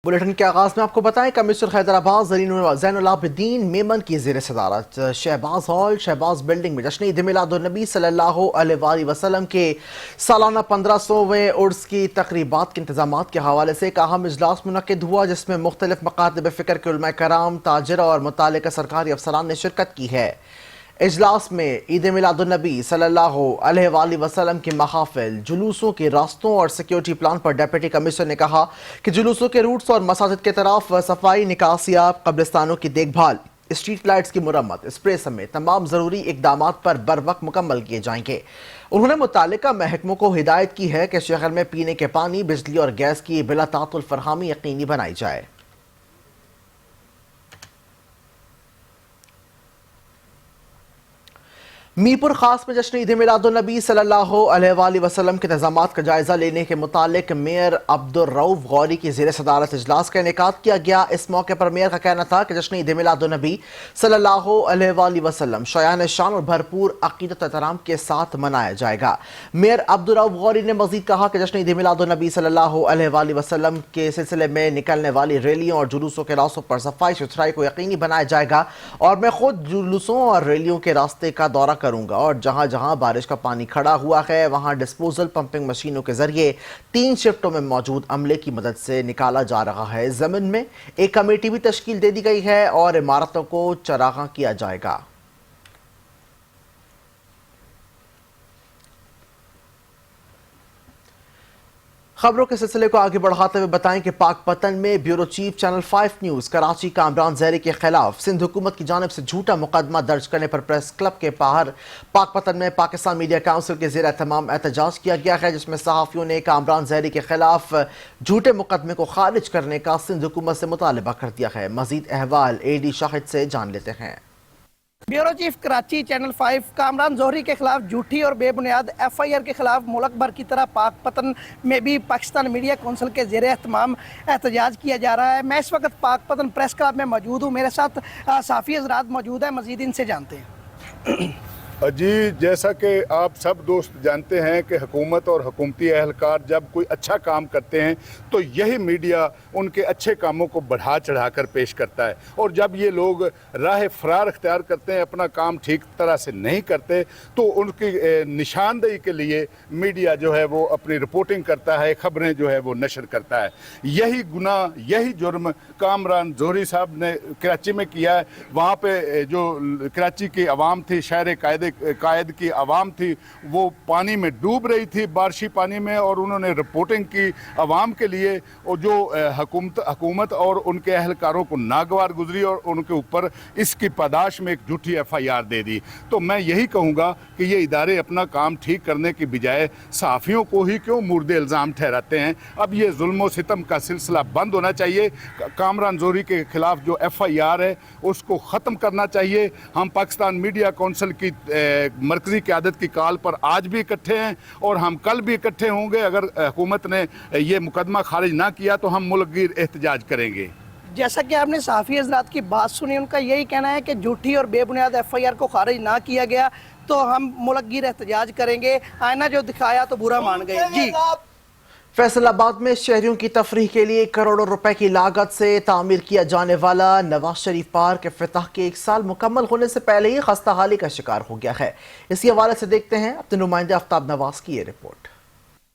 Bulletin के आगाज में आपको बताएं, कमिश्नर हैदराबाद ज़ैनुल आबिदीन मेमन की ज़ेर सदारत शहबाज हॉल शहबाज बिल्डिंग में जश्न ईद मिलादुन्नबी सल्लल्लाहु अलैहि वसल्लम के सालाना 1500वें उर्स की तकरीबात के इंतजामात के हवाले से एक अहम इजलास मुनक्किद हुआ, जिसमें मुख्तलिफ मकातब फ़िक्र के उलमा कराम, ताजिर और मुतल्लिक़ा सरकारी अफसरान ने शिरकत की है। इजलास में ईद मिलादुन्नबी सल्लल्लाहु अलैहि वसल्लम की महाफिल, जुलूसों के रास्तों और सिक्योरिटी प्लान पर डिप्टी कमिश्नर ने कहा कि जुलूसों के रूट्स और मसाजिद के तरफ सफाई, निकासियाब, कब्रिस्तानों की देखभाल, स्ट्रीट लाइट्स की मुरम्मत, स्प्रे समेत तमाम ज़रूरी इक़दामात पर बर वक्त मुकम्मल किए जाएंगे। उन्होंने मुतालिका महकमों को हिदायत की है कि शहर में पीने के पानी, बिजली और गैस की बिला तातुल फरहमी यकीनी बनाई जाए। मीरपुर खास में जश्न ईद मिलादुन्नबी सल्लल्लाहु अलैहि वसल्लम के इंतजामात का जायजा लेने के मुतालिक मेयर अब्दुर रऊफ गौरी की ज़ेर सदारत इजलास का इनेकाद किया गया। इस मौके पर मेयर का कहना था कि जश्न ईद मिलादुन्नबी सल्लल्लाहु अलैहि वसल्लम शायान शान और भरपूर अकीदत एहतराम के साथ मनाया जाएगा। मेयर अब्दुर रऊफ गौरी ने मजीद कहा कि जश्न ईद मिलादुन्नबी सल्लल्लाहु अलैहि वसल्लम के सिलसिले में निकलने वाली रैलियों और जुलूसों के रास्तों पर सफाई सुथराई को यकीनी बनाया जाएगा और मैं खुद जुलूसों और रैलियों के रास्ते का दौरा करूंगा और जहां जहां बारिश का पानी खड़ा हुआ है वहां डिस्पोजल पंपिंग मशीनों के जरिए 3 शिफ्टों में मौजूद अमले की मदद से निकाला जा रहा है। जमीन में एक कमेटी भी तश्कील दे दी गई है और इमारतों को चरागा किया जाएगा। खबरों के सिलसिले को आगे बढ़ाते हुए बताएं कि पाकपतन में bureau chief channel 5 news Karachi Kamran Zehri के खिलाफ सिंध हुकूमत की जानिब से झूठा मुकदमा दर्ज करने पर प्रेस क्लब के बाहर पाकपतन में पाकिस्तान मीडिया काउंसिल के ज़ेर एहतमाम एहतजाज किया गया है, जिसमें सहाफ़ियों ने कामरान ज़हरी के खिलाफ झूठे मुकदमे को खारिज करने का सिंध हुकूमत से मुतालबा कर दिया है। मजीद अहवाल AD शाहिद से जान लेते हैं। Bureau chief Karachi channel 5 Kamran Johri के खिलाफ झूठी और बेबुनियाद FIR के खिलाफ मुल्क भर की तरह पाकपतन में भी पाकिस्तान मीडिया कौंसिल के ज़ेर एहतमाम एहतजाज किया जा रहा है। मैं इस वक्त पाकपतन प्रेस क्लब में मौजूद हूँ, मेरे साथ साफ़ी हज़रात मौजूद है, मज़ीद इनसे जानते हैं। जी, जैसा कि आप सब दोस्त जानते हैं कि हुकूमत और हुकूमती अहलकार जब कोई अच्छा काम करते हैं तो यही मीडिया उनके अच्छे कामों को बढ़ा चढ़ा कर पेश करता है, और जब ये लोग राह फरार अख्तियार करते हैं, अपना काम ठीक तरह से नहीं करते, तो उनकी निशानदेही के लिए मीडिया जो है वो अपनी रिपोर्टिंग करता है, खबरें जो है वो नशर करता है। यही गुनाह, यही जुर्म कामरान जोहरी साहब ने कराची में किया है। वहाँ पे जो कराची की आवाम थी, शहर कायद की आवाम थी, वो पानी में डूब रही थी, बारिशी पानी में, और उन्होंने रिपोर्टिंग की आवाम के लिए, और जो हुकूमत और उनके अहलकारों को नागवार गुजरी और उनके ऊपर इसकी पादाश में एक झूठी FIR दे दी। तो मैं यही कहूँगा कि ये इदारे अपना काम ठीक करने की बजाय सहाफ़ियों को ही क्यों मुर्दे इल्ज़ाम ठहराते हैं। अब ये जुल्म सितम का सिलसिला बंद होना चाहिए। कामरान जोहरी के खिलाफ जो FIR है उसको ख़त्म करना चाहिए। हम पाकिस्तान मीडिया कौंसिल की मरकज़ी क़यादत की कॉल पर आज भी इकट्ठे हैं और हम कल भी इकट्ठे होंगे। अगर हुकूमत ने ये मुकदमा खारिज ना किया तो हम मुल्क गिर एहतजाज करेंगे। जैसा कि आपने साफ़ी हज़रात की बात सुनी, उनका यही कहना है कि झूठी और बेबुनियाद FIR को खारिज ना किया गया तो हम मुल्क गिर एहतजाज करेंगे। आईना जो दिखाया तो बुरा मान गए। जी, फैसलाबाद में शहरियों की तफरीह के लिए करोड़ों रुपए की लागत से तामीर किया जाने वाला नवाज शरीफ पार्क इफ्तिताह के 1 साल मुकम्मल होने से पहले ही खस्ता हाली का शिकार हो गया है। इसी हवाले से देखते हैं अपने नुमाइंदे आफ्ताब नवाज की ये रिपोर्ट।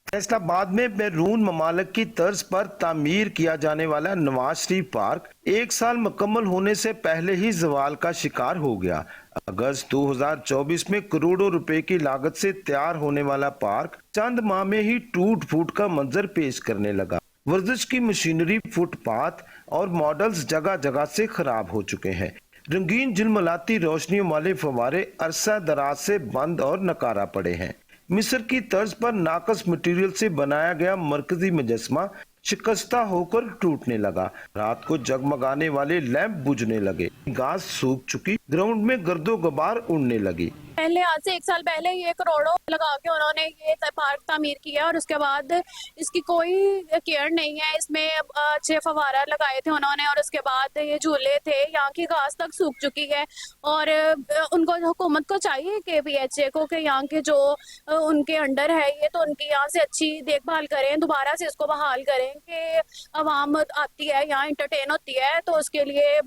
फैसलाबाद में बैरून ममालिक की तर्ज पर तामीर किया जाने वाला नवाज शरीफ पार्क 1 साल मुकम्मल होने से पहले ही जवाल का शिकार हो गया। अगस्त 2024 में करोड़ों रुपए की लागत से तैयार होने वाला पार्क चंद माह में ही टूट फूट का मंजर पेश करने लगा। वर्जिश की मशीनरी, फुटपाथ और मॉडल्स जगह जगह से खराब हो चुके हैं। रंगीन झिलमिलाती रोशनियों वाले फव्वारे अरसा दराज से बंद और नकारा पड़े हैं। मिस्र की तर्ज पर नाकस मटेरियल से बनाया गया मरकजी मुजस्समा शिकस्ता होकर टूटने लगा। रात को जगमगाने वाले लैंप बुझने लगे। घास सूख चुकी, ग्राउंड में गर्दो गुबार उड़ने लगी। पहले आज से 1 साल पहले ये करोड़ों लगा के उन्होंने ये पार्क तामीर किया और उसके बाद इसकी कोई केयर नहीं है। इसमें 6 फव्वारा लगाए थे उन्होंने और उसके बाद ये झूले थे, यहाँ की घास तक सूख चुकी है। और उनको हुकूमत को चाहिए कि PHA को कि यहाँ के जो उनके अंडर है ये तो उनकी यहाँ से अच्छी देखभाल करें, दोबारा से इसको बहाल करें कि आवाम आती है यहाँ इंटरटेन होती है, तो उसके लिए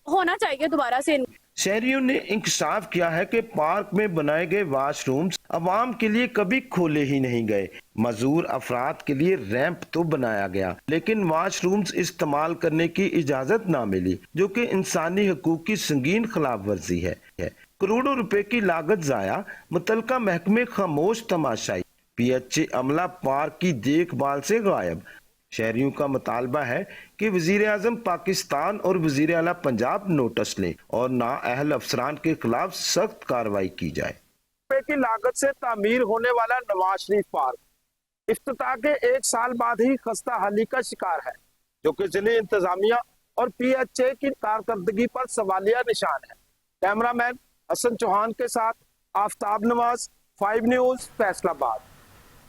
होना चाहिए दोबारा से। शहरियों ने इंकशाफ किया है कि पार्क में बनाए गए वाशरूम्स अवाम के लिए कभी खोले ही नहीं गए। मजदूर अफराद के लिए रैंप तो बनाया गया, लेकिन वाशरूम्स इस्तेमाल करने की इजाजत ना मिली, जो कि इंसानी हकूक की संगीन खिलाफ वर्जी है। करोड़ों रुपए की लागत जाया, मुतलका महकमे खामोश तमाशाई, PHA अमला पार्क की देखभाल से गायब। शहरियों का मुतालबा है कि वजीर आजम पाकिस्तान और वजीर आला पंजाब नोटिस लें और नाअहल अफसरान के खिलाफ सख्त कार्रवाई की जाए। रुपए की लागत से तामीर होने वाला नवाज शरीफ पार्क इफ्तिताह के 1 साल बाद ही खस्ता हाली का शिकार है, जो कि जिले इंतजामिया और PHA की कारकर्दगी पर सवालिया निशान है। कैमरामैन हसन चौहान के साथ Aftab Nawaz, 5 news, Faisalabad.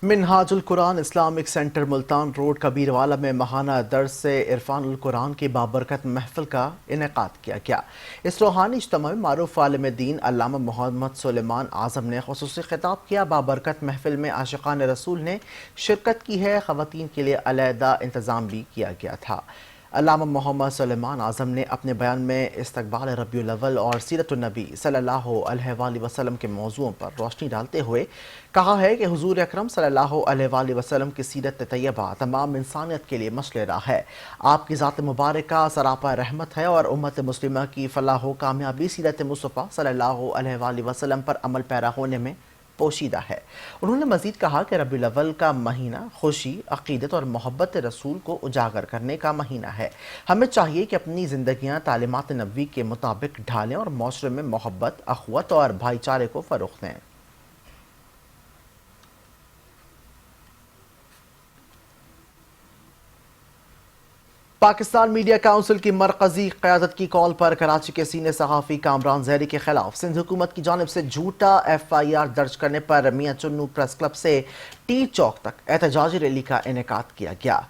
Minhajul Quran Islamic centre Multan road Kabirwala में माहाना दर्स से इरफानुल कुरान की बाबरकत महफिल का इनेकाद किया गया। इस रूहानी इज्तिमा में मारूफ आलिम दीन अल्लामा मोहम्मद सुलेमान आज़म ने खुसूसी खिताब किया। बाबरकत महफिल में आशिकान रसूल ने शिरकत की है। ख़वातीन के लिए अलहदा इंतज़ाम भी किया गया था। अल्लामा मोहम्मद सुलेमान आज़म ने अपने बयान में इस्तक़बाल रबीउल अव्वल और सीरतुन नबी सल्लल्लाहु अलैहि वसल्लम के मौज़ूओं पर रोशनी डालते हुए कहा है कि हुज़ूर अकरम सल्लल्लाहु अलैहि वसल्लम की सीरत तैयबा तमाम इंसानियत के लिए मशले राह है। आपकी ज़ात मुबारका सरापा रहमत है और उम्मत मुस्लिमा की फलाह व कामयाबी सीरत मुस्तफ़ा सल्लल्लाहु अलैहि वसल्लम पर अमल पैरा होने में पोशीदा है। उन्होंने मज़ीद कहा कि रबीउल अव्वल का महीना खुशी, अक़ीदत और मोहब्बत रसूल को उजागर करने का महीना है। हमें चाहिए कि अपनी ज़िंदगियाँ तालीमात नबवी के मुताबिक ढालें और माशरे में मोहब्बत, अख़वत और भाईचारे को फ़रोग़ दें। पाकिस्तान मीडिया काउंसिल की मरकजी क़यादत की कॉल पर कराची के सीनियर सहाफ़ी कामरान ज़हरी के खिलाफ सिंध हुकूमत की जानिब से झूठा FIR दर्ज करने पर मियाँ चुन्नू प्रेस क्लब से टी चौक तक एहतजाजी रैली का इनेकाद किया गया।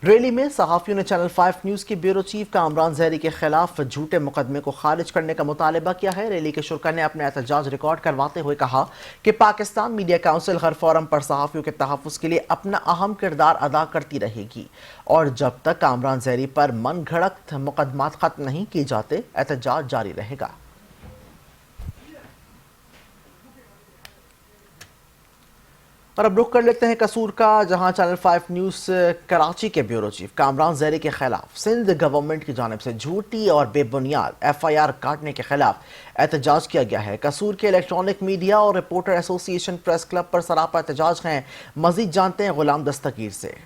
रैली में सहाफ़ियों ने चैनल 5 न्यूज़ के ब्यूरो चीफ कामरान ज़हरी के खिलाफ झूठे मुकदमे को खारिज करने का मुतालबा किया है। रैली के शुरका ने अपना एहतजाज रिकॉर्ड करवाते हुए कहा कि पाकिस्तान मीडिया काउंसिल हर फोरम पर सहाफ़ियों के तहफ़्फ़ुज़ के लिए अपना अहम किरदार अदा करती रहेगी और जब तक कामरान ज़हरी पर मन घड़त मुकदमात ख़त्म नहीं किए जाते एहतजाज जारी रहेगा। और अब रुख कर लेते हैं कसूर का, जहां चैनल 5 न्यूज़ कराची के ब्यूरो चीफ कामरान ज़हरी के खिलाफ सिंध गवर्नमेंट की जानिब से झूठी और बेबुनियाद FIR काटने के खिलाफ एहतजाज किया गया है। कसूर के इलेक्ट्रॉनिक मीडिया और रिपोर्टर एसोसिएशन प्रेस क्लब पर सरापा एहतजाज हैं। मजीद जानते हैं गुलाम दस्तगीर से।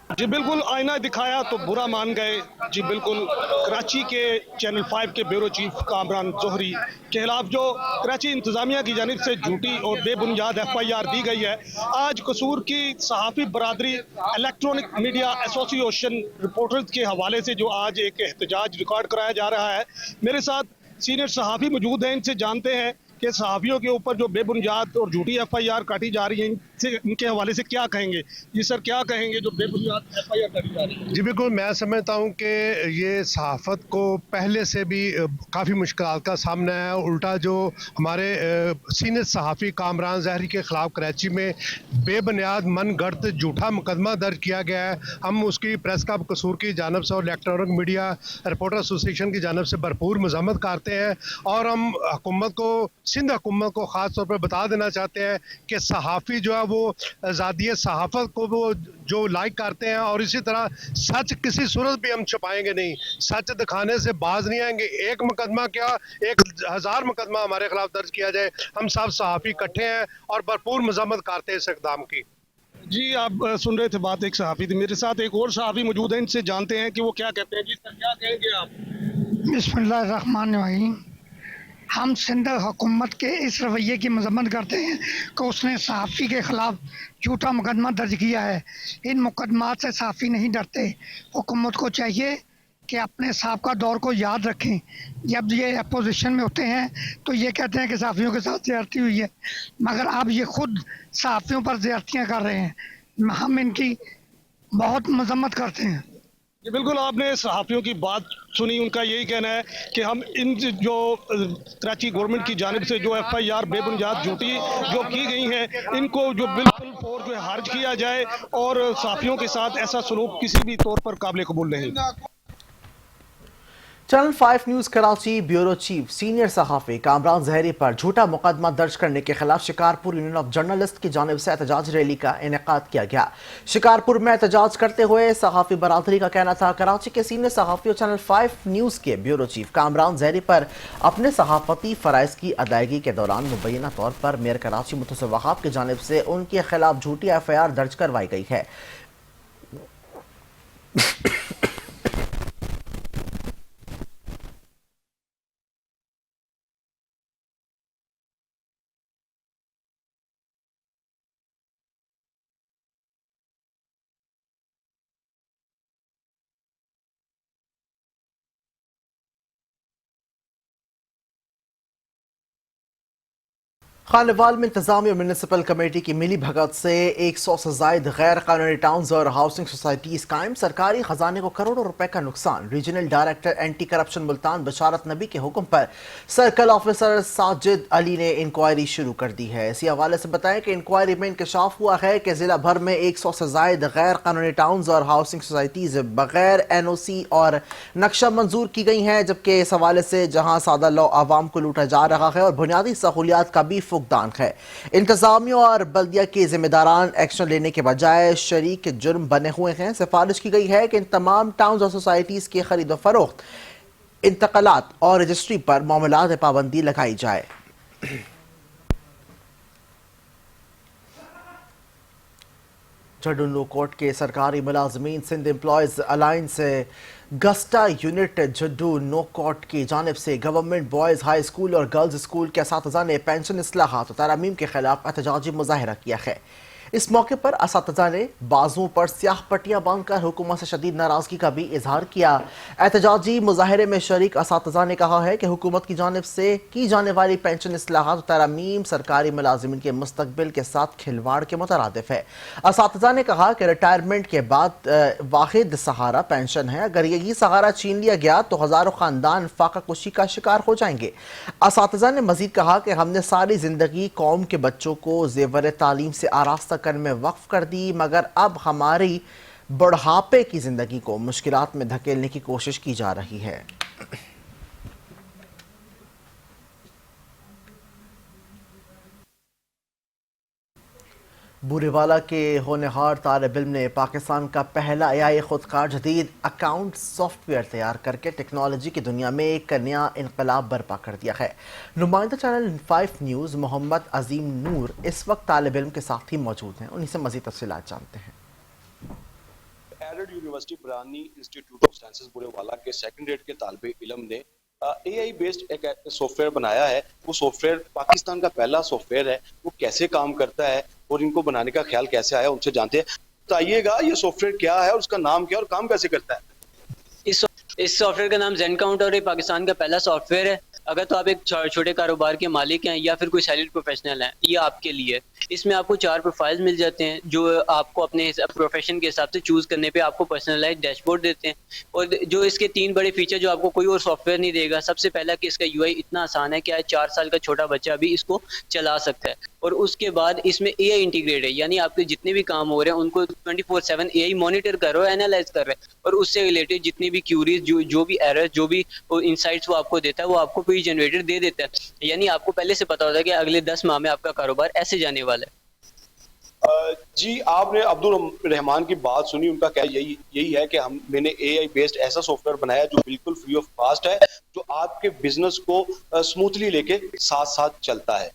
जी बिल्कुल, आईना दिखाया तो बुरा मान गए। जी बिल्कुल, कराची के चैनल 5 के ब्यूरो चीफ कामरान ज़ोहरी के खिलाफ जो कराची इंतज़ामिया की जानिब से झूठी और बेबुनियाद FIR दी गई है, आज कसूर की सहाफ़ी बरादरी इलेक्ट्रॉनिक मीडिया एसोसिएशन रिपोर्टर्स के हवाले से जो आज एक एहतजाज रिकॉर्ड कराया जा रहा है। मेरे साथ सीनियर सहाफ़ी मौजूद हैं, इनसे जानते हैं कि सहाफ़ियों के ऊपर जो बेबुनियाद और झूठी FIR काटी जा रही है, इनके हवाले से क्या कहेंगे? जी सर, क्या कहेंगे जो बेबुनियाद FIR काटी जा रही है? जी बिल्कुल, मैं समझता हूँ कि ये सहाफ़त को पहले से भी काफ़ी मुश्किलात का सामना है। उल्टा जो हमारे सीनियर सहाफ़ी कामरान ज़हरी के ख़िलाफ़ कराची में बेबुनियाद मन गढ़त झूठा मुकदमा दर्ज किया गया है, हम उसकी प्रेस क्लब कसूर की जानब से और इलेक्ट्रॉनिक मीडिया रिपोर्टर एसोसिएशन की जानब से भरपूर मज़म्मत करते हैं। और हम हुकूमत को, सिंध हुकूमत को ख़ास तौर पर बता देना चाहते हैं कि सहाफ़ी जो है वो आज़ादी सहाफ़त को वो जो लाइक करते हैं, और इसी तरह सच किसी सूरत भी हम छुपाएंगे नहीं, सच दिखाने से बाज नहीं आएंगे। एक मुकदमा क्या, 1000 मुकदमा हमारे खिलाफ दर्ज किया जाए, हम सब सहाफ़ी इकट्ठे हैं और भरपूर मज़म्मत करते हैं इस इक़दाम की। जी, आप सुन रहे थे बात एक सहाफ़ी थी, मेरे साथ एक और सहाफ़ी मौजूद है, इनसे जानते हैं कि वो क्या कहते हैं। जी सर, क्या कहेंगे आप? बिस्मिल्लाहिर्रहमानिर्रहीम। हम सिंध हुकूमत के इस रवैये की मजम्मत करते हैं कि उसने सहाफ़ी के ख़िलाफ़ झूठा मुकदमा दर्ज किया है। इन मुकदमात से सहाफ़ी नहीं डरते। हुकूमत को चाहिए कि अपने सबका दौर को याद रखें। जब ये अपोजिशन में होते हैं तो ये कहते हैं कि सहाफ़ियों के साथ ज़्यादती हुई है, मगर अब ये खुद सहाफ़ियों पर ज़्यादतियाँ कर रहे हैं। हम इनकी बहुत मजम्मत करते हैं। जी बिल्कुल, आपने सहाफ़ियों की बात सुनी। उनका यही कहना है कि हम इन जो कराची गवर्नमेंट की जानिब से जो FIR बेबुनियाद झूठी जो की गई हैं, इनको जो बिल्कुल फौर जो है खारिज किया जाए और सहाफ़ियों के साथ ऐसा सलूक किसी भी तौर पर काबिल कबूल नहीं। Channel 5 news Karachi bureau chief senior सहाफ़ी कामरान ज़हरी पर झूठा मुकदमा दर्ज करने के खिलाफ शिकारपुर यूनियन ऑफ जर्नलिस्ट की जानिब से एहतजाज रैली का इनेकाद किया गया। शिकारपुर में एहतजाज करते हुए सहाफ़ी बरादरी का कहना था कराची के सीनियर सहाफ़ी और चैनल 5 न्यूज़ के ब्यूरो चीफ कामरान ज़हरी पर अपने सहाफ़ती फ़राइज़ की अदायगी के दौरान मुबैना तौर पर मेयर कराची मुतसिफ वहाब की जानिब से उनके खिलाफ झूठी FIR दर्ज करवाई गई है। खानेवाल में इंतजामी और म्यूनिसिपल कमेटी की मिली भगत से 100 से जायद गैर कानूनी टाउन्स और हाउसिंग सोसाइटीज कायम, सरकारी खजाने को करोड़ों रुपए का नुकसान। Regional director anti corruption Multan Basharat Nabi के हुक्म पर सर्कल ऑफिसर साजिद अली ने इंक्वायरी शुरू कर दी है। इसी हवाले से बताया कि इंक्वायरी में इंकशाफ हुआ है कि जिला भर में 100 से जायद गैर कानूनी टाउन्स और हाउसिंग सोसाइटीज बगैर NOC और नक्शा मंजूर की गई हैं, जबकि इस हवाले से जहां सादा लो आवाम को लूटा जा रहा है और बुनियादी सहूलियात का भी फुकदान है। इंतजामिया और बल्दिया के जिम्मेदारान एक्शन लेने के बजाय शरीक जुर्म बने हुए हैं। सिफारिश की गई है कि इन तमाम टाउन्स और सोसाइटीज की खरीदो फरोख्त, इंतकालात और रजिस्ट्री पर मामलात में पाबंदी लगाई जाए। जड्डू नो कोर्ट के सरकारी मुलाजमीन सिंध एम्प्लॉयज अलायंस गस्टा यूनिट जड्डू नो कोर्ट की जानिब से गवर्नमेंट बॉयज़ हाई स्कूल और गर्ल्स स्कूल के असातिज़ा ने पेंशन इस्लाहात और तरमीम के खिलाफ एहतजाजी मुजाहरा किया है। इस मौके पर असातिज़ा ने बाजुओं पर स्याह पट्टियां बांधकर हुकूमत से शदीद नाराजगी का भी इजहार किया। एहतजाजी मुजाहरे में शरीक असातिज़ा ने कहा है कि हुकूमत की जानिब से की जाने वाली पेंशन इस्लाहात और तरमीम सरकारी मुलाजिमिन के मुस्तकबिल के साथ खिलवाड़ के मुतरादिफ है। असातिज़ा ने कहा कि रिटायरमेंट के बाद वाहिद सहारा पेंशन है, अगर यही सहारा छीन लिया गया तो हज़ारों ख़ानदान फाका कुशी का शिकार हो जाएंगे। असातिज़ा ने मजीद कहा कि हमने सारी ज़िंदगी कौम के बच्चों को ज़ेवर तालीम से आरास्ता करने में वक्फ कर दी, मगर अब हमारी बुढ़ापे की जिंदगी को मुश्किलात में धकेलने की कोशिश की जा रही है। बुरेवाला के होनहार तालिब इल्म ने पाकिस्तान का पहला AI खुदकार जदीद अकाउंट सॉफ्टवेयर तैयार करके टेक्नोलॉजी की दुनिया में एक नया इनकलाब बर्पा कर दिया है। नुमाइंदा चैनल 5 न्यूज़ मोहम्मद अजीम नूर इस वक्त तालिब इल्म के साथ ही मौजूद हैं, उन्हीं से मज़ीद तफसीलात जानते हैं। एडेड यूनिवर्सिटी बरानी इंस्टीट्यूट ऑफ साइंसेस बुरेवाला के सेकंड ग्रेड के तालिब इल्म ने AI बेस्ड एक सॉफ्टवेयर बनाया है। वो सॉफ्टवेयर पाकिस्तान का पहला सॉफ्टवेयर है। वो कैसे काम करता है और इनको बनाने का ख्याल कैसे आया, उनसे जानते हैं। बताइएगा ये सॉफ्टवेयर क्या है और उसका नाम क्या है और काम कैसे करता है। इस सॉफ्टवेयर का नाम जेन काउंटर है। पाकिस्तान का पहला सॉफ्टवेयर है। अगर तो आप एक छोटे कारोबार के मालिक हैं या फिर कोई सैलरी प्रोफेशनल हैं, ये आपके लिए। इसमें आपको 4 प्रोफाइल्स मिल जाते हैं जो आपको अपने प्रोफेशन के हिसाब से चूज करने पे आपको पर्सनलाइज डैशबोर्ड देते हैं। और जो इसके 3 बड़े फीचर जो आपको कोई और सॉफ्टवेयर नहीं देगा। सबसे पहला कि इसका UI इतना आसान है कि आज 4 साल का छोटा बच्चा भी इसको चला सकता है। और उसके बाद इसमें AI इंटीग्रेट है, यानी आपके जितने भी काम हो रहे हैं उनको 24/7 AI मॉनिटर कर रहा है, एनालाइज कर रहा है। और उससे रिलेटेड जितनी भी क्यूरीज, जो भी एरर, जो भी इनसाइट्स वो आपको देता है, वो आपको प्री जनरेटेड दे देता है। यानी आपको पहले से पता होता है कि अगले 10 माह में आपका कारोबार ऐसे जाने वाला है। जी, आपने अब्दुल रहमान की बात सुनी। उनका क्या यही है कि मैंने AI बेस्ड ऐसा सॉफ्टवेयर बनाया जो बिल्कुल फ्री ऑफ कॉस्ट है, जो आपके बिजनेस को स्मूथली लेके साथ साथ चलता है।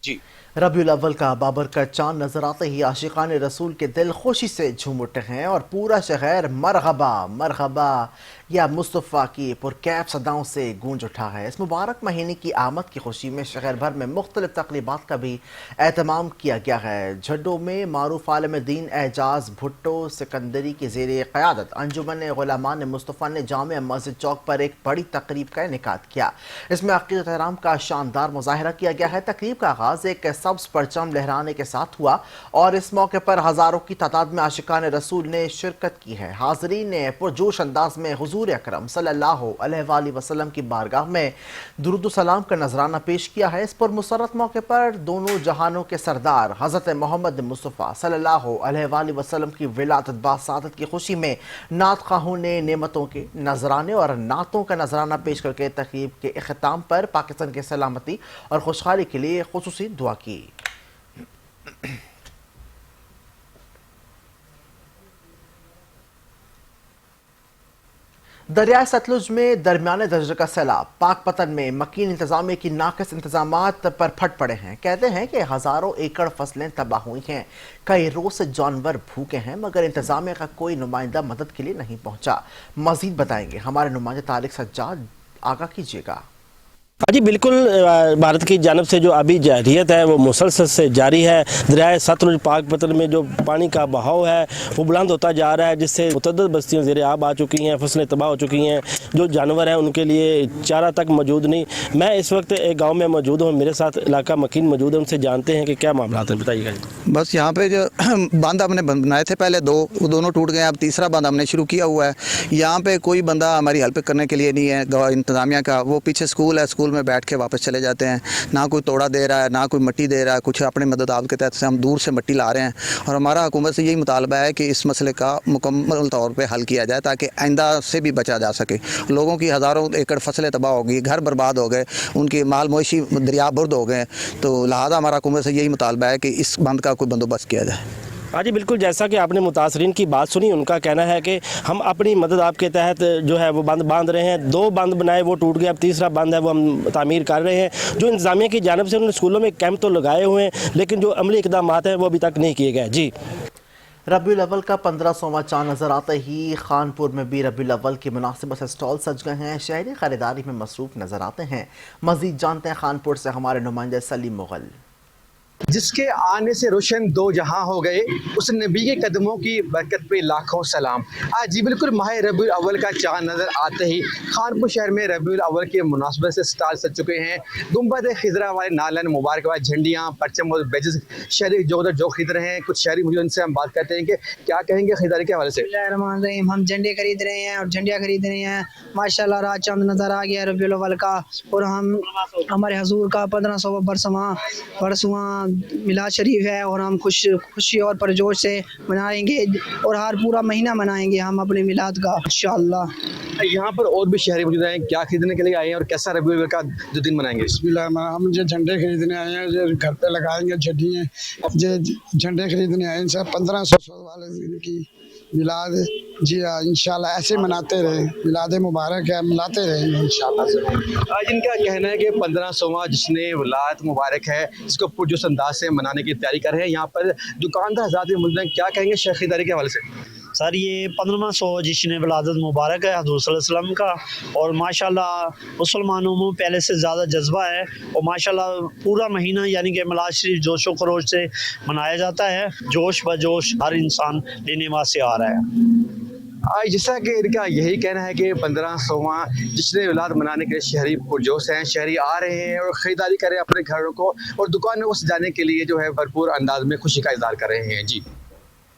जी रबीउल अव्वल का बाबरकत चांद नजर आते ही आशिकान रसूल के दिल खुशी से झूम उठे हैं और पूरा शहर मरहबा मरहबा या मुस्तफ़ा की पुरकैफ सदाओं से गूंज उठा है। इस मुबारक महीने की आमद की खुशी में शहर भर में मुख्तलिफ तकरीबात का भी एहतमाम किया गया है। झड्डो में मारूफ आलम दीन एजाज भुट्टो सिकंदरी की ज़ेर क़यादत अंजुमन गुलामान मुस्तफ़ा ने जामिया मस्जिद चौक पर एक बड़ी तकरीब का इनेकाद किया। इसमें अक़ीदत एहतराम का शानदार मुज़ाहिरा किया गया है। तकरीब का आगाज़ एक सब्ज़ परचम लहराने के साथ हुआ और इस मौके पर हज़ारों की तादाद में आशिकान रसूल ने शिरकत की है। हाज़रीन ने पुरजोश अंदाज में हुज़ूर अकरम सल्लल्लाहु अलैहि वसल्लम की बारगाह में दुरूद व सलाम का नजराना पेश किया है। इस पर मुसर्रत मौके पर दोनों जहानों के सरदार हज़रत मोहम्मद मुस्तफ़ा सल्लल्लाहु अलैहि वसल्लम की विलादत बासादत की खुशी में नात ख़्वाहों ने नेमतों के नजराने और नातों का नजराना पेश करके तक़रीब के इख्तिताम पर पाकिस्तान की सलामती और खुशहाली के लिए खुसूसी दुआ की। दरियाए सतलुज में दरमियाने दर्जे का सैलाब, पाकपतन में मकीन इंतजामिया की नाक़िस इंतजामात पर फट पड़े हैं। कहते हैं कि हज़ारों एकड़ फसलें तबाह हुई हैं, कई रोज से जानवर भूखे हैं, मगर इंतजामिया का कोई नुमाइंदा मदद के लिए नहीं पहुंचा। मजीद बताएंगे हमारे नुमाइंदे तारिक सज्जाद, आगाह कीजिएगा। जी बिल्कुल, भारत की जानब से जो अभी जारियत है वो मुसलसल से जारी है। दरियाए सतलुज पाकपतन में जो पानी का बहाव है वो बुलंद होता जा रहा है, जिससे मुतअद्दिद बस्तियाँ ज़ेर आब आ चुकी हैं, फसलें तबाह हो चुकी हैं, जो जानवर हैं उनके लिए चारा तक मौजूद नहीं। मैं इस वक्त एक गाँव में मौजूद हूँ, मेरे साथ इलाका मकीन मौजूद है, उनसे जानते हैं कि क्या मामला है, बताइएगा। बस यहाँ पे जो बांध हमने बनाए थे पहले दो, वो दोनों टूट गए, अब तीसरा बांध हमने शुरू किया हुआ है। यहाँ पे कोई बंदा हमारी हेल्प करने के लिए नहीं है इंतजामिया का। वो पीछे स्कूल है, स्कूल में बैठ के वापस चले जाते हैं। ना कोई तोड़ा दे रहा है, ना कोई मिट्टी दे रहा है। कुछ अपने मदद आप के तहत से हम दूर से मिट्टी ला रहे हैं और हमारा हुकूमत से यही मुतालबा है कि इस मसले का मुकम्मल तौर पर हल किया जाए ताकि आइंदा से भी बचा जा सके। लोगों की हज़ारों एकड़ फसलें तबाह हो गई, घर बर्बाद हो गए, उनकी माल मवेशी दरिया बुर्द हो गए। तो लिहाजा हमारा हुकूमत से यही मुतालबा है कि इस बंद का कोई बंदोबस्त किया जाए। हाँ जी बिल्कुल, जैसा कि आपने मुतासरीन की बात सुनी, उनका कहना है कि हम अपनी मदद आपके तहत जो है वो बंद बांध रहे हैं। दो बंद बनाए वो टूट गए, अब तीसरा बंद है वो हम तामीर कर रहे हैं। जो इंतजामिया की जानिब से उन्होंने स्कूलों में कैंप तो लगाए हुए हैं, लेकिन जो अमली इकदाम हैं वो अभी तक नहीं किए गए। जी, रबीउल अव्वल का 1500वां चांद नजर आते ही खानपुर में भी रबीउल अव्वल की मुनासिबत से स्टॉल सज गए हैं। शहरी खरीदारी में मसरूफ नजर आते हैं। मजीद जानते हैं खानपुर से हमारे नुमाइंदे सलीम मुगल। जिसके आने से रोशन दो जहां हो गए, उस नबी के कदमों की बरकत पे लाखों सलाम। आज जी बिल्कुल माह रबीउल अव्वल का चांद नज़र आते ही खानपुर शहर में रबीउल अव्वल के मुनासबत से स्टॉल सज चुके हैं। गुंबद खिजरा वाले नालन मुबारकबाद, झंडियाँ, परचम और बेजेस शहरी जो खरीद रहे हैं। कुछ शहरी मुझे उनसे हम बात करते हैं कि क्या कहेंगे खरीदारी के हवाले से। हम झंडे खरीद रहे हैं और झंडियाँ खरीद रहे हैं। माशाल्लाह रात चांद नज़र आ गया रबीउल अव्वल का, और हम हमारे हजूर का 1500वां बरसवां मिलाद शरीफ है और हम खुशी और परजोश से मनाएंगे और हर पूरा महीना मनाएंगे हम अपने मिलाद का इंशाअल्लाह। यहाँ पर और भी शहरी मौजूद हैं, क्या खरीदने के लिए आए हैं और कैसा रबीउल अव्वल का जो दिन मनाएंगे? हम जो झंडे खरीदने आए हैं, जो घर पे लगाएंगे झंडियाँ, जो झंडे खरीदने आए हैं सब 1500 वाले दिन की मिलाद। जी हाँ, इंशाल्लाह ऐसे मनाते रहे, मिलाद मुबारक है, मिलाते रहेंगे इंशाल्लाह। आज इनका कहना है कि 1500वां जश्न विलाद मुबारक है, इसको पुरजोश अंदाज से मनाने की तैयारी कर रहे हैं। यहाँ पर दुकानदार हज़रात भी मौजूद हैं, क्या कहेंगे शेयर खरीदारी के हवाले से? सर ये 1500 जश्न विलादत मुबारक है हज़ूर सल्लल्लाहु अलैहि वसल्लम का, और माशाल्लाह मुसलमानों में पहले से ज़्यादा जज्बा है और माशाल्लाह पूरा महीना यानी कि मिलाद शरीफ जोश व खरोश से मनाया जाता है। जोश बजोश हर इंसान लेने वास्ते आ रहा है। आज जैसा कि इनका यही कहना है कि 1500वां जश्न विलाद मनाने के लिए शहरी पुरजोश हैं, शहरी आ रहे हैं और ख़रीदारी कर रहे हैं अपने घरों को और दुकानों को सजाने के लिए जो है भरपूर अंदाज में खुशी का इज़हार कर रहे हैं। जी,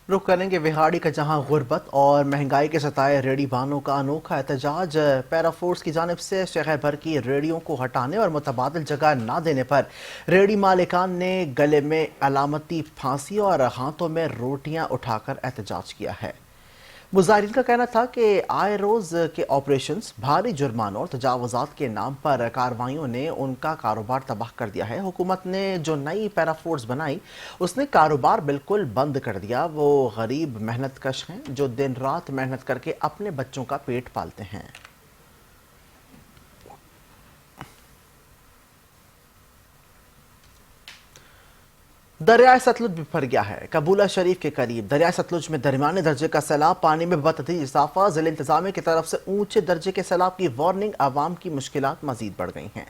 रुख करेंगे विहाड़ी का, जहां गुर्बत और महंगाई के सताए रेडी वाहनों का अनोखा एहतजाज। पैराफोर्स की जानिब से शहर भर की रेडियों को हटाने और मुतबादिल जगह ना देने पर रेडी मालिकान ने गले में अलामती फांसी और हाथों में रोटियां उठाकर एहतजाज किया है। मुजाहिरीन का कहना था कि आए रोज़ के ऑपरेशंस, भारी जुर्मानों और तजावुज़ात के नाम पर कार्रवाइयों ने उनका कारोबार तबाह कर दिया है। हुकूमत ने जो नई पैराफोर्स बनाई उसने कारोबार बिल्कुल बंद कर दिया। वो गरीब मेहनत कश हैं जो दिन रात मेहनत करके अपने बच्चों का पेट पालते हैं। दरियाए सतलुज बिफर गया है। कबूला शरीफ के करीब दरियाए सतलुज में दरमियाने दर्जे का सैलाब, पानी में बतदरीज इजाफा। जिला इंतजामिया की तरफ से ऊंचे दर्जे के सैलाब की वार्निंग, आवाम की मुश्किलात मजीद बढ़ गई हैं।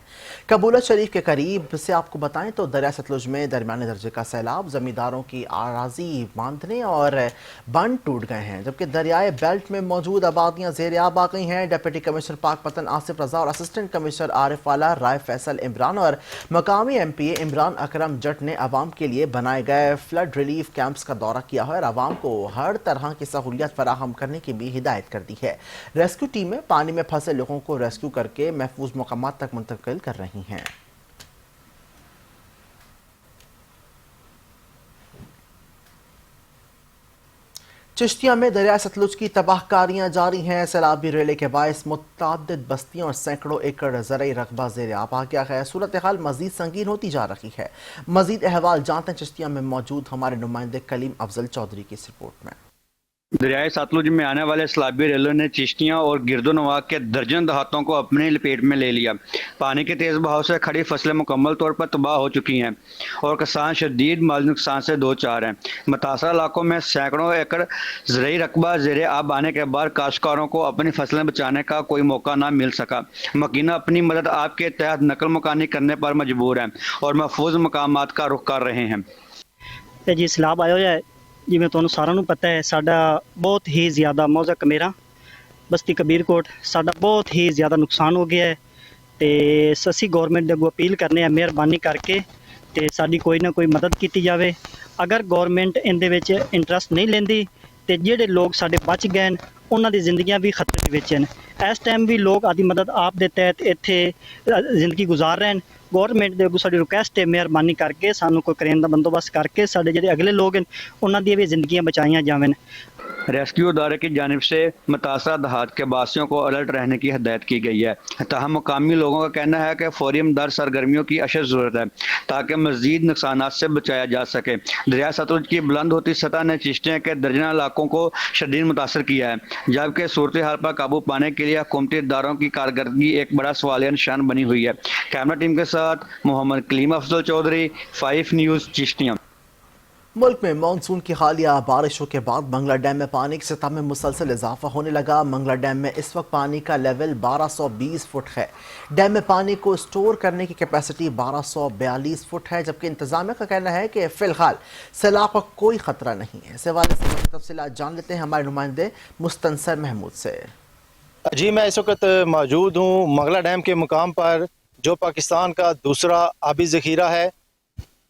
कबूला शरीफ के करीब से आपको बताएं तो दरियाए सतलुज में दरमियाने दर्जे का सैलाब, जमींदारों की आराजी बांधने और बंद टूट गए हैं, जबकि दरियाए बेल्ट में मौजूद आबादियां ज़ेर-ए-आब आ गई हैं। डिप्टी कमिश्नर पाकपतन आसिफ रजा और असिस्टेंट कमिश्नर आरिफ वाला, राय फैसल इमरान और मकामी MPA इमरान अकरम जट ने आवाम के लिए बनाए गए फ्लड रिलीफ कैंप्स का दौरा किया है और आवाम को हर तरह की सहूलियत फराहम करने की भी हिदायत कर दी है। रेस्क्यू टीमें पानी में फंसे लोगों को रेस्क्यू करके महफूज मकामात तक मुंतकिल कर रही हैं। चिश्तिया में दरिया सतलुज की तबाहकारियां जारी हैं। सैलाबी रेले के बायस मुतअद्दिद बस्तियों और सैकड़ों एकड़ ज़रई रकबा ज़ेर-ए-आब आ गया है। सूरत हाल मजीद संगीन होती जा रही है। मजीद अहवाल जानते हैं चिश्तिया में मौजूद हमारे नुमाइंदे कलीम अफजल चौधरी की इस रिपोर्ट में। दरियाए सतलुज में आने वाले सैलाबी रेलों ने चिश्तियाँ और गिरदोनवा के दर्जन देहातों को अपने लपेट में ले लिया। पानी के तेज बहाव से खड़ी फसलें मुकम्मल तौर पर तबाह हो चुकी हैं और किसान शदीद माली नुकसान से दो चार हैं। मुतासरा इलाकों में सैकड़ों एकड़ ज़रई रकबा ज़ेर-ए-आब आने के बाद काश्तकारों को अपनी फसलें बचाने का कोई मौका ना मिल सका। मकीना अपनी मदद आपके तहत नकल मकानी करने पर मजबूर हैं और महफूज मकामात का रुख कर रहे हैं। जी सैलाब आया है, जिवें तुहानूं सारिआं नूं पता है, साडा बहुत ही ज़्यादा मौजा कमेरा बस्ती कबीरकोट साडा बहुत ही ज़्यादा नुकसान हो गया है। तो असीं गौरमेंट दे अगों अपील करने मेहरबानी करके ते साडी कोई ना कोई मदद की जाए। अगर गौरमेंट इहदे विच इंटरस्ट नहीं लेंदी ते जिहड़े लोग साडे बच गए उन्हां दी जिंदगियां भी खतरे विच हैं। इस टाइम भी लोग आदि मदद आप दे तहत इत्थे जिंदगी गुजार रहे हैं। गौरमेंट दे अगों साडी रिक्वेस्ट है मेहरबानी करके सानू कोई करेन दा बंदोबस्त करके साडे जिहड़े अगले लोग हैं उन्हां दी भी जिंदगियां बचाईयां जावन। रेस्क्यू अदारे की जानिब से मुतासरा देहात के वासियों को अलर्ट रहने की हिदायत की गई है। ताहम मुकामी लोगों का कहना है कि फौरी इमदाद सरगर्मियों की अशद ज़रूरत है ताकि मज़ीद नुकसान से बचाया जा सके। दरिया सतलुज की बुलंद होती सतह ने चिश्तिया के दर्जन इलाकों को शदीद मुतासर किया है, जबकि सूरत हाल पर काबू पाने के लिए हुकूमती इदारों की कारकर्दगी एक बड़ा सवालिया निशान बनी हुई है। कैमरा टीम के साथ मोहम्मद कलीम अफजल चौधरी, 5 न्यूज़ चिश्तिया। मुल्क में मानसून की हालिया बारिशों के बाद मंगला डैम में पानी की सतह में मुसलसल इजाफा होने लगा। मंगला डैम में इस वक्त पानी का लेवल 1220 फुट है। डैम में पानी को स्टोर करने की कैपेसिटी 1242 फुट है, जबकि इंतजामिया का कहना है कि फिलहाल सैलाब का कोई खतरा नहीं है। इस हवाले से तफसीलात जान लेते हैं हमारे नुमाइंदे मुस्तनसर महमूद से। जी मैं इस वक्त मौजूद हूँ मंगला डैम के मुकाम पर, जो पाकिस्तान का दूसरा आबी ज़ख़ीरा है।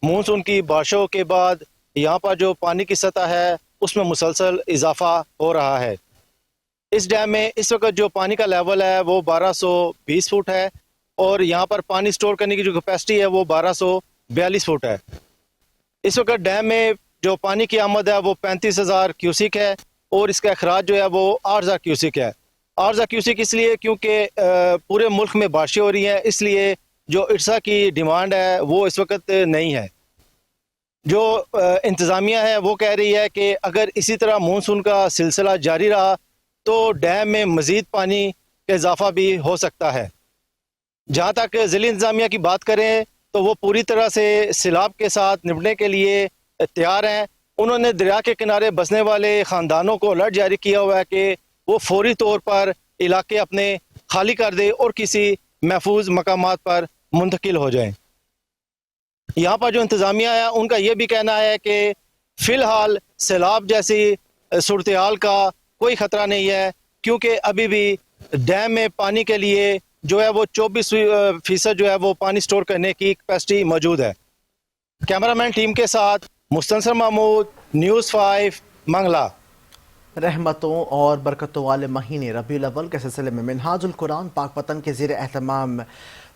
मानसून की बारिशों के बाद यहाँ पर जो पानी की सतह है उसमें मुसलसल इजाफा हो रहा है। इस डैम में इस वक्त जो पानी का लेवल है वो 1220 फुट है और यहाँ पर पानी स्टोर करने की जो कैपेसिटी है वो 1242 फुट है। इस वक्त डैम में जो पानी की आमद है वो 35,000 क्यूसिक है और इसका अखराज जो है वो 8,000 क्यूसिक है। 8,000 क्यूसिक इसलिए क्योंकि पूरे मुल्क में बारिशें हो रही हैं, इसलिए जो इर्सा की डिमांड है वो इस वक्त नहीं है। जो इंतज़ामिया है वो कह रही है कि अगर इसी तरह मानसून का सिलसिला जारी रहा तो डैम में मज़ीद पानी का इजाफा भी हो सकता है। जहाँ तक ज़िला इंतज़ामिया की बात करें तो वो पूरी तरह से सैलाब के साथ निपटने के लिए तैयार हैं। उन्होंने दरिया के किनारे बसने वाले ख़ानदानों को अलर्ट जारी किया हुआ है कि वो फौरी तौर पर इलाके अपने खाली कर दे और किसी महफूज मकामात पर मुंतकिल हो जाएं। यहाँ पर जो इंतज़ामिया है उनका ये भी कहना है कि फ़िलहाल सैलाब जैसी सूरत हाल का कोई ख़तरा नहीं है, क्योंकि अभी भी डैम में पानी के लिए जो है वो 24% जो है वो पानी स्टोर करने की कैपेसिटी मौजूद है। कैमरामैन टीम के साथ मुस्तनसर महमूद, न्यूज़ 5 मंगला। रहमतों और बरकतों वाले महीने रबीउल अव्वल के सिलसिले में मिनहाजुल कुरान पाकपतन के ज़ेर एहतमाम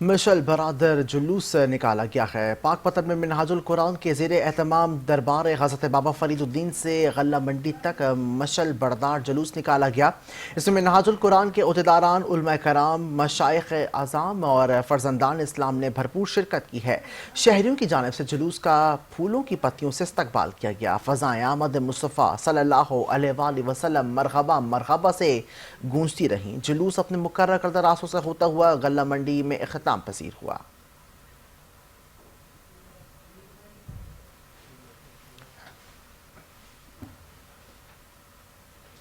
मिशल बरादर जुलूस निकाला गया है। पाकपतन में मिनहाजुल कुरान के ज़ेर एहतमाम दरबार हज़रत बाबा फरीदुद्दीन से गल्ला मंडी तक मशल बरदार जुलूस निकाला गया। इसमें मिनहाजुल कुरान के उहदेदारान, उलमा कराम, मशाइख आज़ाम और फ़र्जंदान इस्लाम ने भरपूर शिरकत की है। शहरियों की जानिब से जुलूस का फूलों की पत्तियों से इस्तकबाल किया गया। फ़ज़ाएँ आमद मुस्तफ़ा सल्लल्लाहु अलैहि वसल्लम मरहबा मरहबा से गूंजती रहीं। जुलूस अपने मुकर्रर करदा रास्तों से होता हुआ गल्ला मंडी में इख्तिताम पसीर हुआ।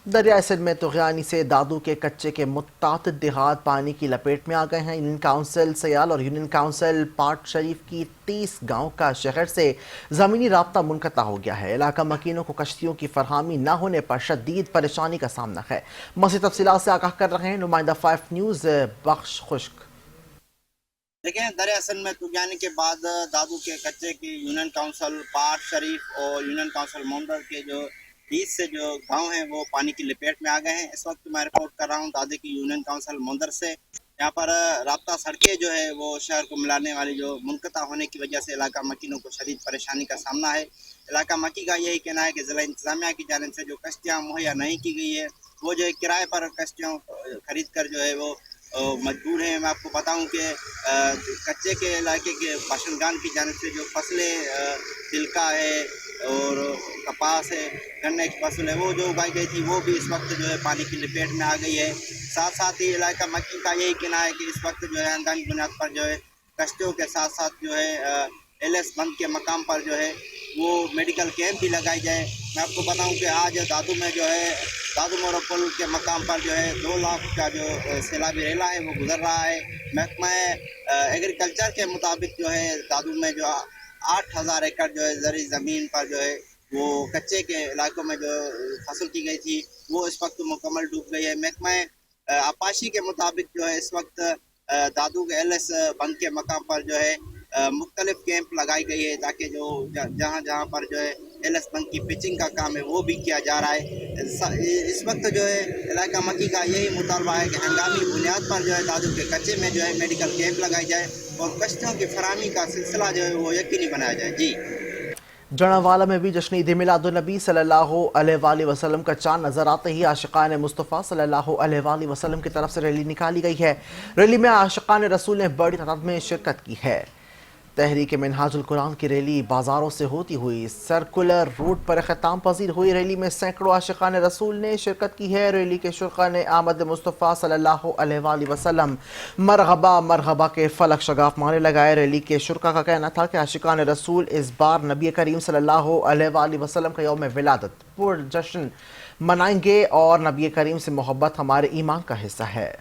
दरियाई सिंध में तुग़यानी से दादू के कच्चे के मुत्तादिद देहात पानी की लपेट में आ गए हैं। यूनियन काउंसिल सयाल और यूनियन काउंसिल पाट शरीफ की 30 गांव का शहर से ज़मीनी राब्ता मुनक़ता हो गया है। इलाका मकीनों को कश्तियों की फरहमी न होने पर शदीद परेशानी का सामना है। मज़ीद तफसीलात से आगाह कर रहे हैं नुमाइंदा 5 न्यूज़ बख्श खुश्क। देखें, दरिया सिंध में तुग़यानी के बाद दादू के कच्चे की यूनियन काउंसिल पाट शरीफ और यूनियन काउंसिल मोंडर के जो 30 से जो गांव हैं वो पानी की लपेट में आ गए हैं। इस वक्त मैं रिपोर्ट कर रहा हूं दादू की यूनियन काउंसिल मोंडर से। यहाँ पर राब्ता सड़कें जो है वो शहर को मिलाने वाली जो मुनक़ता होने की वजह से इलाका मकीनों को शदीद परेशानी का सामना है। इलाका मकी का यही कहना है कि ज़िला इंतज़ामिया की जानिब से जो कश्तियाँ मुहैया नहीं की गई है वो जो है किराए पर कश्तियों खरीद कर जो है वो मजबूर हैं। मैं आपको बताऊं कि कच्चे के इलाके के बाशिंदान की जानिब से जो फसलें तिलका है और कपास है, गन्ने की फसल है, वो जो उगाई गई थी वो भी इस वक्त जो है पानी की लपेट में आ गई है। साथ साथ ही इलाका मक्की का यही कहना है कि इस वक्त जो है हंगामी बुनियाद पर जो है कश्तियों के साथ साथ जो है LS बंद के मकाम पर जो है वो मेडिकल कैंप भी लगाई जाए। मैं आपको बताऊं कि आज दादू में जो है दादू मोरा पुल के मकाम पर जो है 2 लाख का जो सैलाबी रेला है वो गुजर रहा है। महकमा एग्रीकल्चर के मुताबिक जो है दादू में जो 8000 एकड़ जो है ज़री ज़मीन पर जो है वो कच्चे के इलाकों में जो फसल की गई थी वो इस वक्त मुकम्मल डूब गई है। महकमा आपाशी के मुताबिक जो है इस वक्त दादू के LS बंद के मकाम पर जो है मुख्तलिफ कैंप लगाई गई है ताकि जो जहाँ पर जो है LS बंद की पिचिंग का काम है वो भी किया जा रहा है। इस वक्त जो है इलाका मकी का यही मुतालबा है कि हंगामी बुनियाद पर जो है दादू के कच्चे में जो है मेडिकल कैंप लगाई जाए और कश्तियों की फराहमी का सिलसिला जो है वो यकीनी बनाया जाए। जी, जड़ावाला में भी जश्न ईद मिलादुन्नबी सल्लल्लाहु अलैहि वसल्लम का चांद नजर आते ही आशिकान मुस्तफ़ा सल्लल्लाहु अलैहि वसल्लम की तरफ से रैली निकाली गई है। रैली में आशिकान रसूल ने बड़ी तादाद में शिरकत की है। तहरीक मिनहाजुल कुरान की रैली बाजारों से होती हुई सर्कुलर रूट पर ख़िताम पजीर हुई। रैली में सैकड़ों आशिकान रसूल ने शिरकत की है। रैली के शुरका ने आमद मुस्तफ़ा सल्लल्लाहु अलैहि वसल्लम मरहबा मरहबा के फलक शगाफ मारे लगाए। रैली के शुरका का कहना था कि आशिकान रसूल इस बार नबी करीम सल्लल्लाहु अलैहि वसल्लम का यौम विलादत पुर जश्न मनाएंगे और नबी करीम से मोहब्बत हमारे ईमान का हिस्सा है।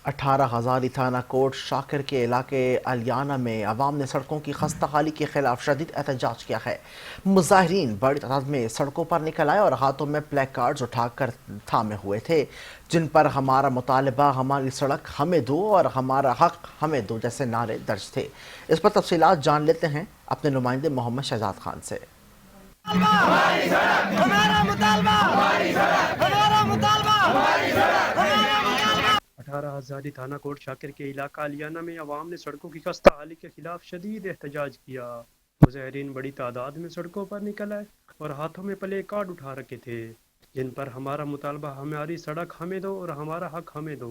18,000 थाना कोट शाकिर के इलाके अलियाना में अवाम ने सड़कों की खस्ता हाली के खिलाफ शदीद एहतजाज किया है। मुजाहिरीन बड़ी तादाद में सड़कों पर निकल आए और हाथों में प्ले कार्ड्स उठाकर थामे हुए थे जिन पर हमारा मुतालबा, हमारी सड़क हमें दो और हमारा हक हमें दो जैसे नारे दर्ज थे। इस पर तफसीलात जान लेते हैं अपने नुमाइंदे मोहम्मद शहजाद खान से। 18,000 थाना कोट शाकिर के इलाका अलियाना में अवाम ने सड़कों की खस्ता हाली के खिलाफ शदीद एहतजाज किया। मुजाहिरीन बड़ी तादाद में सड़कों पर निकल आए और हाथों में प्ले कार्ड उठा रखे थे जिन पर हमारा मुतालबा, हमारी सड़क हमें दो और हमारा हक हमें दो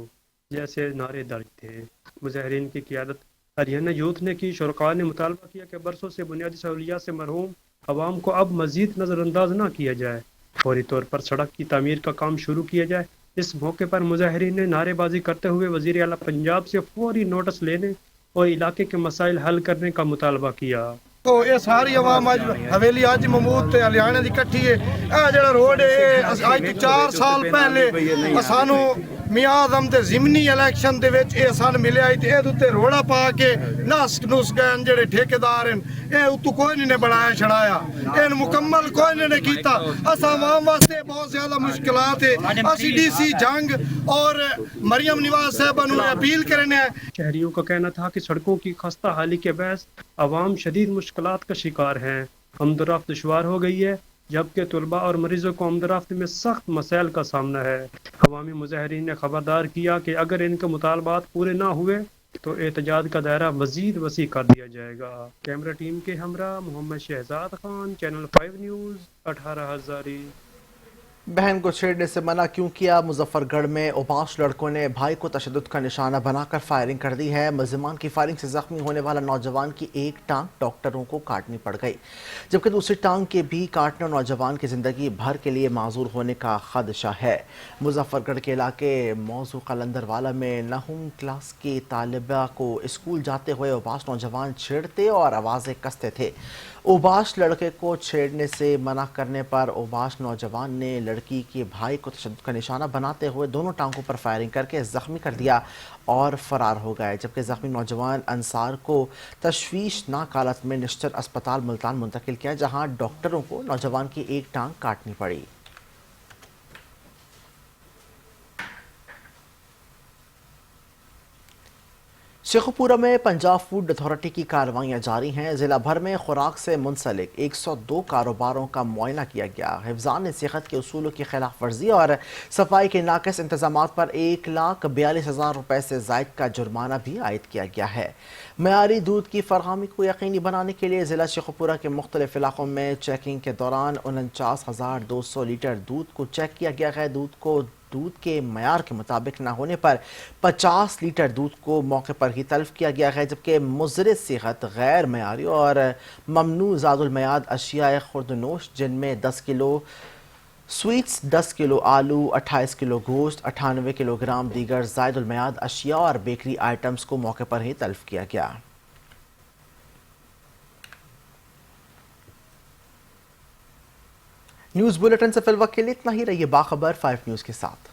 जैसे नारे दर्ज थे। मुजाहिरीन की क़ियादत हरियाणा यूथ ने की। शुरका ने मुतालबा किया कि बरसों से बुनियादी सहूलियात से महरूम अवाम को अब मजीद नज़रअंदाज न किया जाए, फौरी तौर पर सड़क की तामीर का काम शुरू किया जाए। इस मौके पर मुजाहिरीन ने नारेबाजी करते हुए वज़ीर आला पंजाब से फौरी नोटिस लेने और इलाके के मसाइल हल करने का मुतालबा किया। तो ये सारी आवाम अज हवेली अज महमूद ते हरियाणा दी इकट्ठी है। यह जो रोड है अज 4 साल पहले सानू मियाँ आजम ते जिमनी इलैक्शन दे विच ये सन मिले आई ते इहदे उत्ते रोड़ा पा के नस नुस गए जेड़े ठेकेदार हैं ये उत्तों कोई नहीं बनाया छड़ाया, इन मुकम्मल कोई नहीं कीता। अस आवाम वास्ते बहुत ज्यादा मुश्किलात है। असी DC जंग और मरियम निवाज साहबा नूं अपील करने। शहरियों का कहना था कि सड़कों की खस्ता हाली के बहस अवाम शदीद मुश्किलात का शिकार हैं। आमदोरफ्त दुश्वार हो गई है जबकि तलबा और मरीजों को आमदोरफ्त में सख्त मसाइल का सामना है। अवामी मुजाहिरीन ने खबरदार किया कि अगर इनके मुतालबात पूरे ना हुए तो एहतजाज का दायरा मजीद वसी कर दिया जाएगा। कैमरा टीम के हमरा मोहम्मद शहजाद खान, चैनल 5 न्यूज़ 18 हज़ारी। बहन को छेड़ने से मना क्यों किया? मुजफ्फरगढ़ में उबाश लड़कों ने भाई को तशद्दुद का निशाना बनाकर फायरिंग कर दी है। मुलजिमान की फायरिंग से जख्मी होने वाला नौजवान की एक टांग डॉक्टरों को काटनी पड़ गई, जबकि दूसरी टांग के भी काटने और नौजवान की जिंदगी भर के लिए माजूर होने का खदशा है। मुजफ्फरगढ़ के इलाके मौजू कलंदरवाला में नहुम क्लास की तालिबा को स्कूल जाते हुए उबाश नौजवान छेड़ते और आवाज़ें कसते थे। उबाश लड़के को छेड़ने से मना करने पर उबाश नौजवान ने लड़की के भाई को तशद्दुद का निशाना बनाते हुए दोनों टांगों पर फायरिंग करके जख्मी कर दिया और फरार हो गए, जबकि जख्मी नौजवान अंसार को तशवीशनाक हालत में निश्चित अस्पताल मुल्तान मुंतकिल किया, जहां डॉक्टरों को नौजवान की एक टांग काटनी पड़ी। शेखुपुरा में पंजाब फूड अथॉरिटी की कार्रवाइयाँ जारी हैं। ज़िला भर में खुराक से मुंसलिक 102 कारोबारों का मुआयना किया गया। हिफ्ज़ान सेहत के उसूलों की खिलाफ वर्जी और सफाई के नाक़िस इंतजामात पर 1,42,000 रुपये से ज़ायद का जुर्माना भी आयद किया गया है। मयारी दूध की फरहमी को यकीनी बनाने के लिए ज़िला शेखुपुरा के मुख्तलिफ इलाकों में चेकिंग के दौरान 49,200 लीटर दूध को चेक किया गया है। दूध के मयार के मुताबिक न होने पर 50 लीटर दूध को मौके पर ही तल्फ किया गया है, जबकि मुज़र सेहत गैर मयारी और ममनू ज़ादुल मयाद अशिया खुर्दनोश जिनमें 10 किलो स्वीट्स, 10 किलो आलू, 28 किलो गोश्त, 98 किलोग्राम दीगर ज़ायदुल मयाद अशिया और बेकरी आइटम्स को मौके पर ही तल्फ किया गया। न्यूज़ बुलेटिन से फिलवक्त के लिए इतना ही। रहिए बाखबर 5 न्यूज़ के साथ।